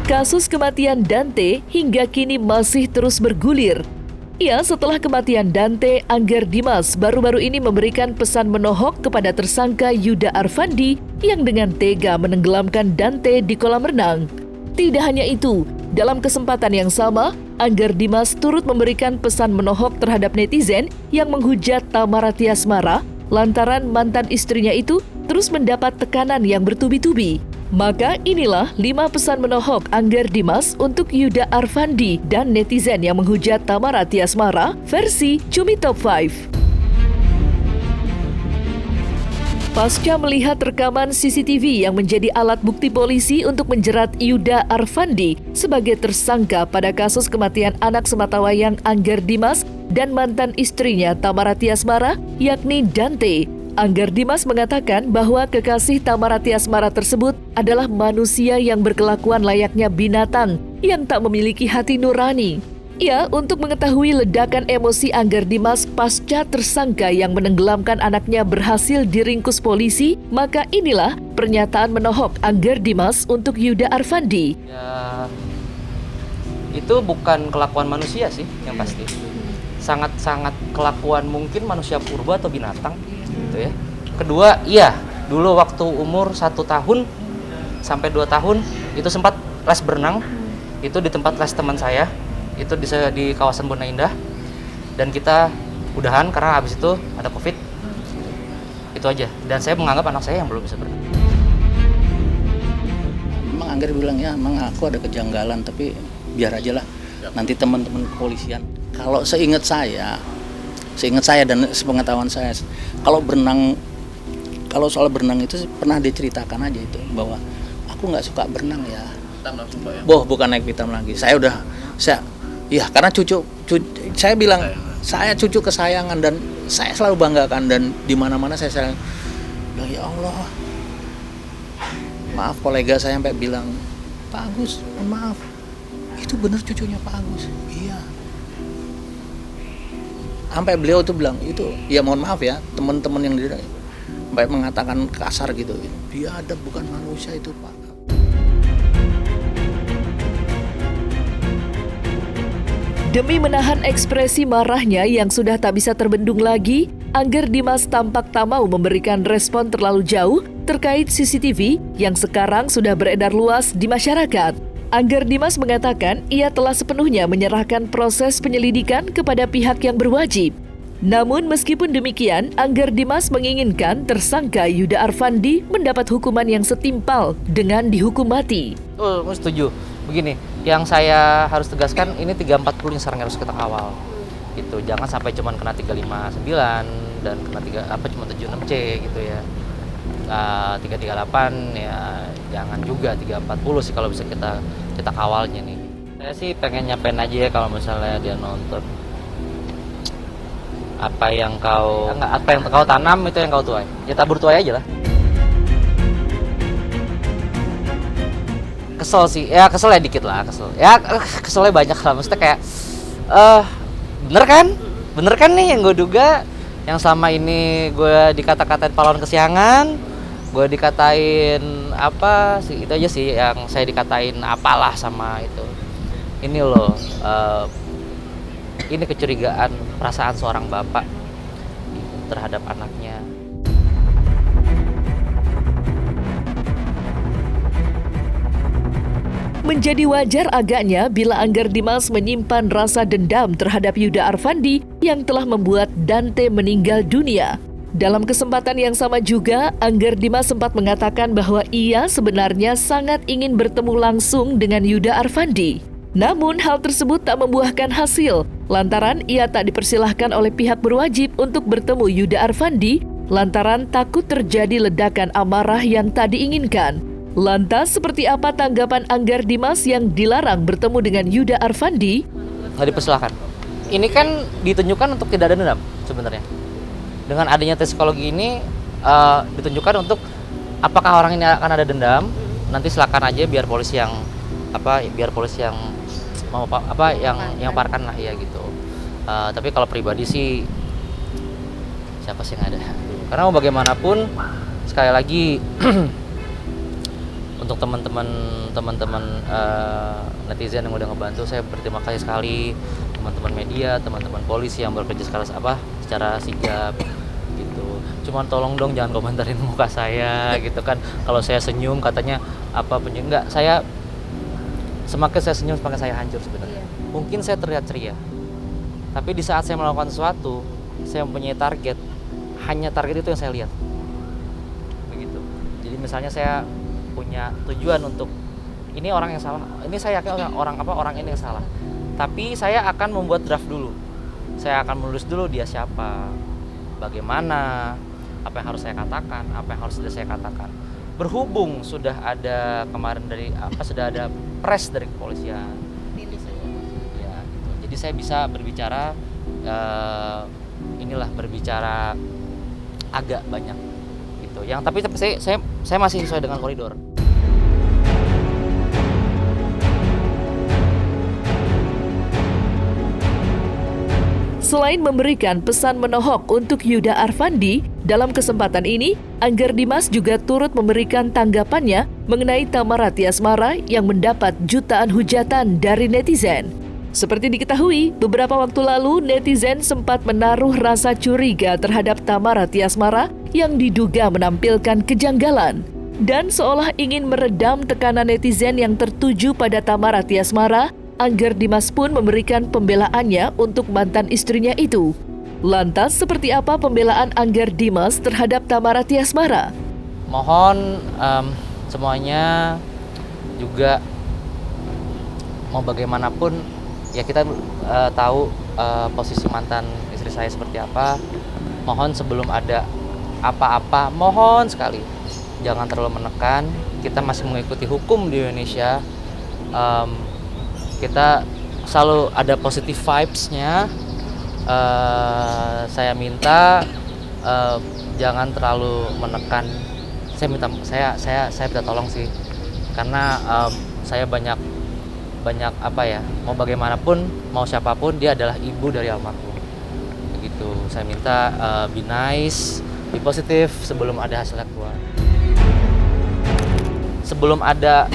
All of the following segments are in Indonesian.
Kasus kematian Dante hingga kini masih terus bergulir. Ya, setelah kematian Dante, Angger Dimas baru-baru ini memberikan pesan menohok kepada tersangka Yuda Arfandi yang dengan tega menenggelamkan Dante di kolam renang. Tidak hanya itu, dalam kesempatan yang sama, Angger Dimas turut memberikan pesan menohok terhadap netizen yang menghujat Tamara Tiasmara lantaran mantan istrinya itu terus mendapat tekanan yang bertubi-tubi. Maka inilah 5 pesan menohok Angger Dimas untuk Yuda Arfandi dan netizen yang menghujat Tamara Tiasmara versi Cumi Top 5. Pasca melihat rekaman CCTV yang menjadi alat bukti polisi untuk menjerat Yuda Arfandi sebagai tersangka pada kasus kematian anak sematawayang Angger Dimas dan mantan istrinya Tamara Tiasmara, yakni Dante, Angger Dimas mengatakan bahwa kekasih Tamara Tiasmara tersebut adalah manusia yang berkelakuan layaknya binatang yang tak memiliki hati nurani. Ya, untuk mengetahui ledakan emosi Angger Dimas pasca tersangka yang menenggelamkan anaknya berhasil diringkus polisi, maka inilah pernyataan menohok Angger Dimas untuk Yuda Arfandi. Ya, itu bukan kelakuan manusia sih yang pasti. Sangat-sangat kelakuan mungkin manusia purba atau binatang gitu ya. Kedua, iya, dulu waktu umur 1 tahun sampai 2 tahun itu sempat les berenang. Itu di tempat les teman saya. Itu di kawasan Bona Indah, dan kita udahan karena habis itu ada COVID. Itu aja. Dan saya menganggap anak saya yang belum bisa berenang. Memang Angger bilang ya, emang aku ada kejanggalan, tapi biar aja lah. Nanti teman-teman kepolisian. Kalau seingat saya dan sepengetahuan saya, kalau soal berenang itu pernah diceritakan aja itu bahwa aku nggak suka berenang ya. Bukan naik pitam lagi. Karena cucu saya bilang saya cucu kesayangan dan saya selalu banggakan, dan di mana-mana saya bilang ya Allah. Maaf, kolega saya sampai bilang, Pak Agus, maaf, itu benar cucunya Pak Agus. Iya. Sampai beliau tuh bilang itu, ya mohon maaf ya teman-teman yang di sampai mengatakan kasar gitu. Dia ada bukan manusia itu Pak. Demi menahan ekspresi marahnya yang sudah tak bisa terbendung lagi, Angger Dimas tampak tak mau memberikan respon terlalu jauh terkait CCTV yang sekarang sudah beredar luas di masyarakat. Angger Dimas mengatakan ia telah sepenuhnya menyerahkan proses penyelidikan kepada pihak yang berwajib. Namun meskipun demikian, Angger Dimas menginginkan tersangka Yuda Arfandi mendapat hukuman yang setimpal dengan dihukum mati. Setuju. Begini, yang saya harus tegaskan ini 340 yang sekarang harus kita kawal. Gitu. Jangan sampai cuma kena 359 dan kena cuma 76C gitu ya. 338 ya jangan juga 340 sih kalau bisa kita kawalnya nih. Saya sih pengen nyampein aja ya kalau misalnya dia nonton. Apa yang kau tanam itu yang kau tuai. Ya tabur tuai aja lah. Kesel sih, ya keselnya dikit lah, keselnya banyak lah, maksudnya kayak bener kan nih yang gue duga, yang selama ini gue dikata-katain pahlawan kesiangan, gue dikatain apa sih, itu aja sih yang saya dikatain apalah sama itu. Ini loh, ini kecurigaan perasaan seorang bapak terhadap anaknya. Menjadi wajar agaknya bila Angger Dimas menyimpan rasa dendam terhadap Yuda Arfandi yang telah membuat Dante meninggal dunia. Dalam kesempatan yang sama juga, Angger Dimas sempat mengatakan bahwa ia sebenarnya sangat ingin bertemu langsung dengan Yuda Arfandi. Namun hal tersebut tak membuahkan hasil, lantaran ia tak dipersilahkan oleh pihak berwajib untuk bertemu Yuda Arfandi, lantaran takut terjadi ledakan amarah yang tak diinginkan. Lantas, seperti apa tanggapan Angger Dimas yang dilarang bertemu dengan Yuda Arfandi? Nggak dipersilahkan. Ini kan ditunjukkan untuk tidak ada dendam sebenarnya. Dengan adanya tes psikologi ini ditunjukkan untuk apakah orang ini akan ada dendam. Nanti silakan aja biar polisi yang mau yang paparkan lah ya gitu. Tapi kalau pribadi sih siapa sih yang ada? Karena mau bagaimanapun sekali lagi Untuk teman-teman netizen yang udah ngebantu, saya berterima kasih sekali. Teman-teman media, teman-teman polisi yang bekerja secara sigap gitu. Cuman tolong dong jangan komentarin muka saya gitu kan. Kalau saya senyum katanya enggak, saya semakin saya senyum semakin saya hancur sebenarnya. Mungkin saya terlihat ceria, tapi di saat saya melakukan sesuatu, saya mempunyai target, hanya target itu yang saya lihat begitu. Jadi misalnya saya punya tujuan untuk ini orang yang salah, ini saya yakin orang ini yang salah, tapi saya akan membuat draft dulu, saya akan menulis dulu dia siapa, bagaimana, apa yang harus saya katakan, apa yang harus saya katakan. Berhubung sudah ada kemarin sudah ada press dari kepolisian, ya, gitu. Jadi saya bisa berbicara berbicara agak banyak gitu. Yang tapi saya masih sesuai dengan koridor. Selain memberikan pesan menohok untuk Yuda Arfandi, dalam kesempatan ini, Angger Dimas juga turut memberikan tanggapannya mengenai Thamara Tiasmara yang mendapat jutaan hujatan dari netizen. Seperti diketahui, beberapa waktu lalu netizen sempat menaruh rasa curiga terhadap Thamara Tiasmara yang diduga menampilkan kejanggalan. Dan seolah ingin meredam tekanan netizen yang tertuju pada Thamara Tiasmara, Angger Dimas pun memberikan pembelaannya untuk mantan istrinya itu. Lantas, seperti apa pembelaan Angger Dimas terhadap Thamara Tiasmara? Mohon semuanya juga mau bagaimanapun ya kita tahu posisi mantan istri saya seperti apa. Mohon sebelum ada apa-apa, mohon sekali jangan terlalu menekan. Kita masih mengikuti hukum di Indonesia. Kita selalu ada positive vibes-nya. Saya minta jangan terlalu menekan. Saya minta tolong sih, karena saya banyak mau bagaimanapun, mau siapapun, dia adalah ibu dari almarhum. Begitu. Saya minta be nice, be positif sebelum ada hasilnya keluar. Sebelum ada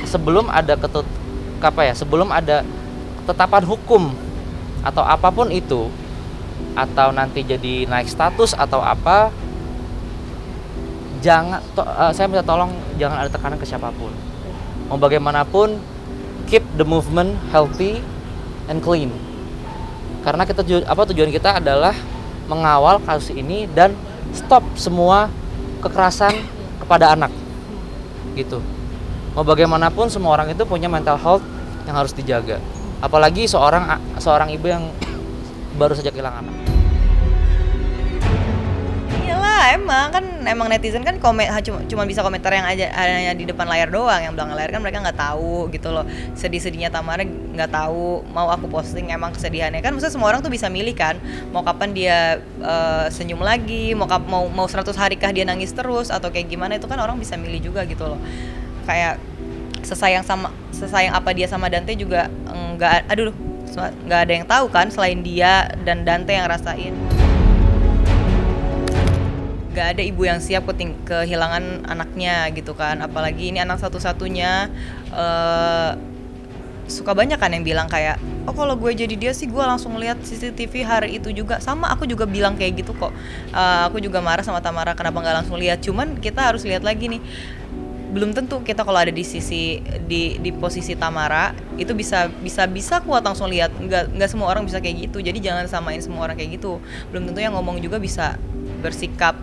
ketetapan hukum atau apapun itu, atau nanti jadi naik status atau apa, saya minta tolong jangan ada tekanan ke siapapun. Mau bagaimanapun, keep the movement healthy and clean. Karena tujuan kita adalah mengawal kasus ini dan stop semua kekerasan kepada anak. Gitu. Mau bagaimanapun semua orang itu punya mental health yang harus dijaga. Apalagi seorang ibu yang baru saja kehilangan anak. Iyalah, emang netizen kan cuma bisa komentar yang adanya di depan layar doang, yang belakang layar kan mereka nggak tahu gitu loh. Sedih-sedihnya Thamara nggak tahu, mau aku posting emang kesedihannya kan. Maksudnya semua orang tuh bisa milih kan, mau kapan dia senyum lagi, mau 100 hari kah dia nangis terus atau kayak gimana, itu kan orang bisa milih juga gitu loh. Kayak sesayang apa dia sama Dante juga nggak ada yang tahu kan selain dia dan Dante yang rasain. Nggak ada ibu yang siap kehilangan anaknya gitu kan, apalagi ini anak satu-satunya. Suka banyak kan yang bilang kayak, oh kalau gue jadi dia sih gue langsung lihat CCTV hari itu juga. Sama, aku juga bilang kayak gitu kok. Aku juga marah sama Thamara kenapa nggak langsung lihat. Cuman kita harus lihat lagi nih, belum tentu kita kalau ada di posisi Thamara itu bisa kuat langsung lihat. Nggak semua orang bisa kayak gitu. Jadi jangan samain semua orang kayak gitu. Belum tentu yang ngomong juga bisa bersikap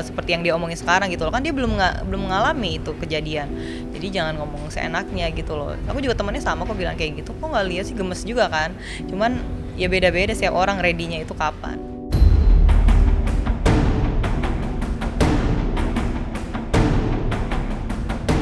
seperti yang dia omongin sekarang gitu loh, kan dia belum mengalami itu kejadian. Jadi jangan ngomong seenaknya gitu loh. Aku juga temannya sama kok bilang kayak gitu, kok nggak lihat sih, gemes juga kan. Cuman ya beda-beda setiap orang ready-nya itu kapan.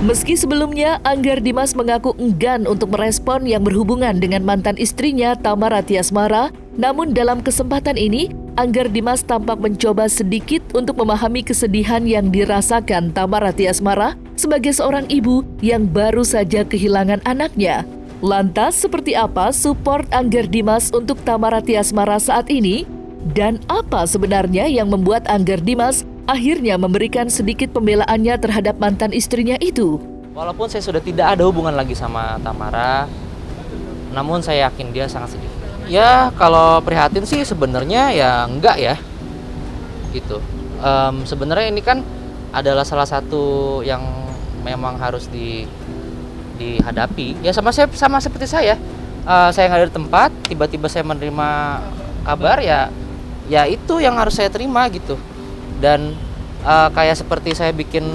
Meski sebelumnya Angger Dimas mengaku enggan untuk merespon yang berhubungan dengan mantan istrinya Thamara Tiasmara, namun dalam kesempatan ini Angger Dimas tampak mencoba sedikit untuk memahami kesedihan yang dirasakan Thamara Tiasmara sebagai seorang ibu yang baru saja kehilangan anaknya. Lantas seperti apa support Angger Dimas untuk Thamara Tiasmara saat ini? Dan apa sebenarnya yang membuat Angger Dimas akhirnya memberikan sedikit pembelaannya terhadap mantan istrinya itu? Walaupun saya sudah tidak ada hubungan lagi sama Tamara, namun saya yakin dia sangat sedih. Ya kalau prihatin sih sebenarnya ya enggak ya, gitu. Sebenarnya ini kan adalah salah satu yang memang harus dihadapi. Ya sama seperti saya nggak ada di tempat, tiba-tiba saya menerima kabar ya itu yang harus saya terima gitu. Dan kayak seperti saya bikin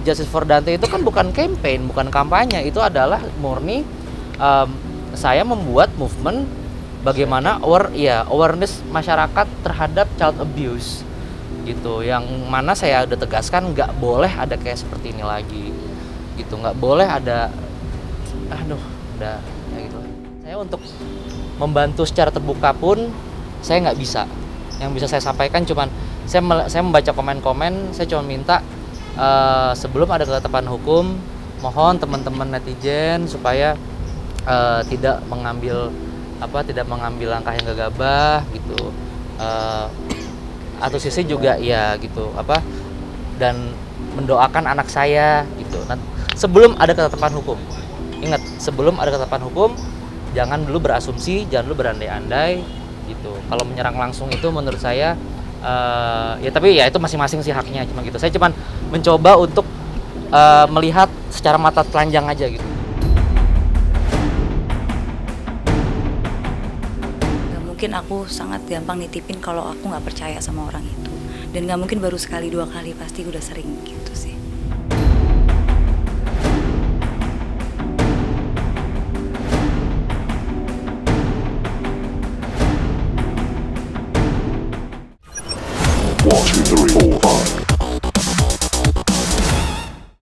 Justice for Dante itu kan bukan campaign, bukan kampanye, itu adalah murni saya membuat movement bagaimana awareness masyarakat terhadap child abuse gitu, yang mana saya udah tegaskan nggak boleh ada kayak seperti ini lagi gitu, nggak boleh ada udah ya gitu. Saya untuk membantu secara terbuka pun saya nggak bisa. Yang bisa saya sampaikan cuman saya membaca komen-komen, saya cuma minta sebelum ada ketetapan hukum, mohon teman-teman netizen supaya tidak mengambil langkah yang gegabah gitu. Atau sisi juga ya gitu dan mendoakan anak saya gitu. Nah, sebelum ada ketetapan hukum, ingat, sebelum ada ketetapan hukum jangan dulu berasumsi, jangan dulu berandai-andai gitu. Kalau menyerang langsung itu menurut saya ya tapi ya itu masing-masing sih haknya, cuma gitu. Saya cuma mencoba untuk melihat secara mata telanjang aja gitu. Mungkin aku sangat gampang nitipin kalau aku nggak percaya sama orang itu, dan nggak mungkin baru sekali 2 kali, pasti udah sering gitu sih. One, two, three, four, five.